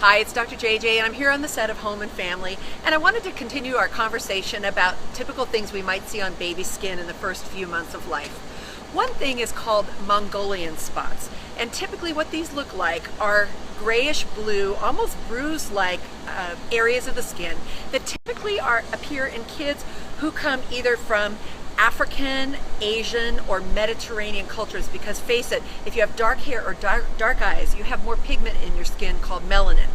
Hi, it's Dr. JJ, and I'm here on the set of Home and Family, and I wanted to continue our conversation about typical things we might see on baby skin in the first few months of life. One thing is called Mongolian spots, and typically what these look like are grayish blue, almost bruise-like areas of the skin that typically appear in kids who come either from African, Asian, or Mediterranean cultures, because face it, if you have dark hair or dark eyes, you have more pigment in your skin called melanin.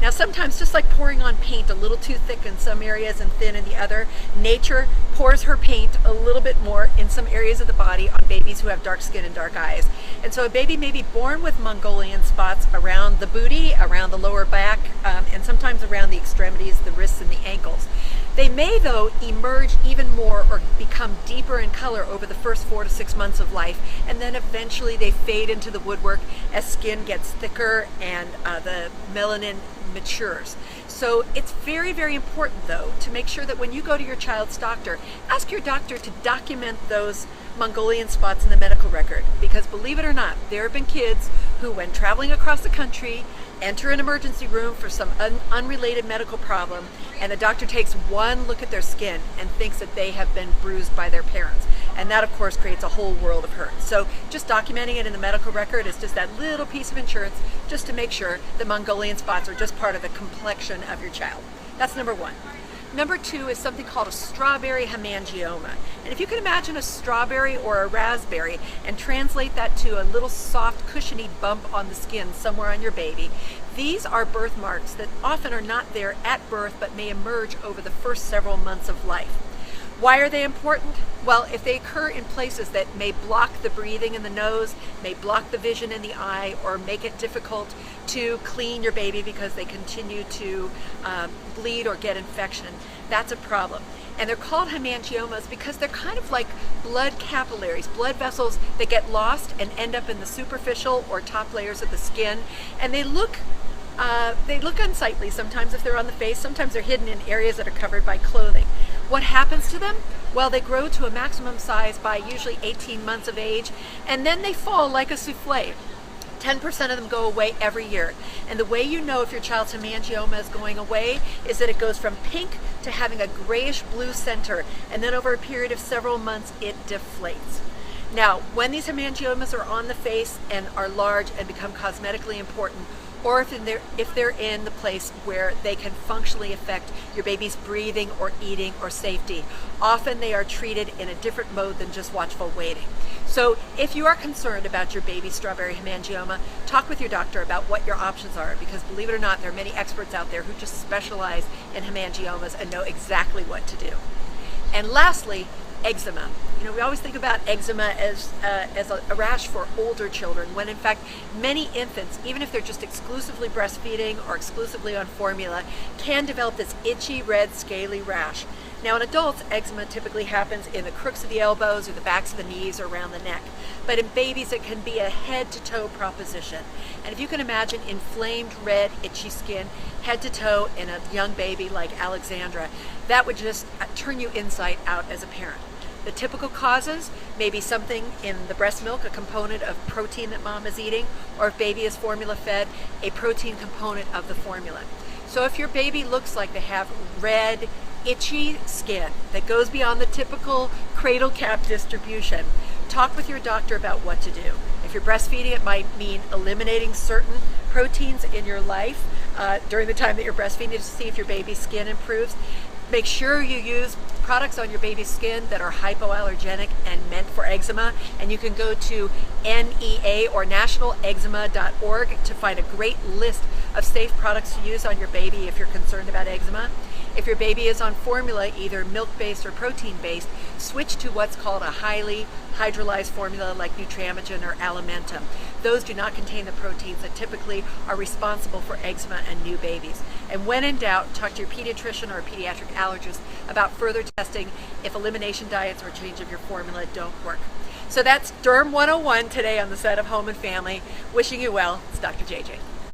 Now sometimes, just like pouring on paint a little too thick in some areas and thin in the other, nature pours her paint a little bit more in some areas of the body on babies who have dark skin and dark eyes. And so a baby may be born with Mongolian spots around the booty, around the lower back, and sometimes around the extremities, the wrists and the ankles. They may, though, emerge even more or become deeper in color over the first 4 to 6 months of life, and then eventually they fade into the woodwork as skin gets thicker and the melanin matures. So it's very, very important, though, to make sure that when you go to your child's doctor, ask your doctor to document those Mongolian spots in the medical record, because believe it or not, there have been kids who, when traveling across the country, enter an emergency room for some unrelated medical problem, and the doctor takes one look at their skin and thinks that they have been bruised by their parents. And that, of course, creates a whole world of hurt. So just documenting it in the medical record is just that little piece of insurance, just to make sure the Mongolian spots are just part of the complexion of your child. That's number one. Number two is something called a strawberry hemangioma. And if you can imagine a strawberry or a raspberry and translate that to a little soft, cushiony bump on the skin somewhere on your baby, these are birthmarks that often are not there at birth but may emerge over the first several months of life. Why are they important? Well, if they occur in places that may block the breathing in the nose, may block the vision in the eye, or make it difficult to clean your baby because they continue to bleed or get infection, that's a problem. And they're called hemangiomas because they're kind of like blood capillaries, blood vessels that get lost and end up in the superficial or top layers of the skin, and they look unsightly sometimes if they're on the face. Sometimes they're hidden in areas that are covered by clothing. What happens to them? Well, they grow to a maximum size by usually 18 months of age, and then they fall like a souffle. 10% of them go away every year. And the way you know if your child's hemangioma is going away is that it goes from pink to having a grayish blue center, and then over a period of several months it deflates. Now, when these hemangiomas are on the face and are large and become cosmetically important, or if they're in the place where they can functionally affect your baby's breathing or eating or safety, often they are treated in a different mode than just watchful waiting. So if you are concerned about your baby's strawberry hemangioma, talk with your doctor about what your options are, because believe it or not, there are many experts out there who just specialize in hemangiomas and know exactly what to do. And lastly, eczema. You know, we always think about eczema as a rash for older children, when in fact many infants, even if they're just exclusively breastfeeding or exclusively on formula, can develop this itchy, red, scaly rash. Now in adults, eczema typically happens in the crooks of the elbows or the backs of the knees or around the neck. But in babies, it can be a head-to-toe proposition. And if you can imagine inflamed, red, itchy skin, head to toe in a young baby like Alexandra, that would just turn you inside out as a parent. The typical causes may be something in the breast milk, a component of protein that mom is eating, or if baby is formula fed, a protein component of the formula. So if your baby looks like they have red, itchy skin that goes beyond the typical cradle cap distribution, talk with your doctor about what to do. If you're breastfeeding, it might mean eliminating certain proteins in your life during the time that you're breastfeeding to see if your baby's skin improves. Make sure you use products on your baby's skin that are hypoallergenic and meant for eczema, and you can go to NEA or nationaleczema.org to find a great list of safe products to use on your baby if you're concerned about eczema. If your baby is on formula, either milk-based or protein-based, switch to what's called a highly hydrolyzed formula like Nutramigen or Alimentum. Those do not contain the proteins that typically are responsible for eczema in new babies. And when in doubt, talk to your pediatrician or a pediatric allergist about further testing if elimination diets or change of your formula don't work. So that's Derm 101 today on the set of Home and Family. Wishing you well. It's Dr. JJ.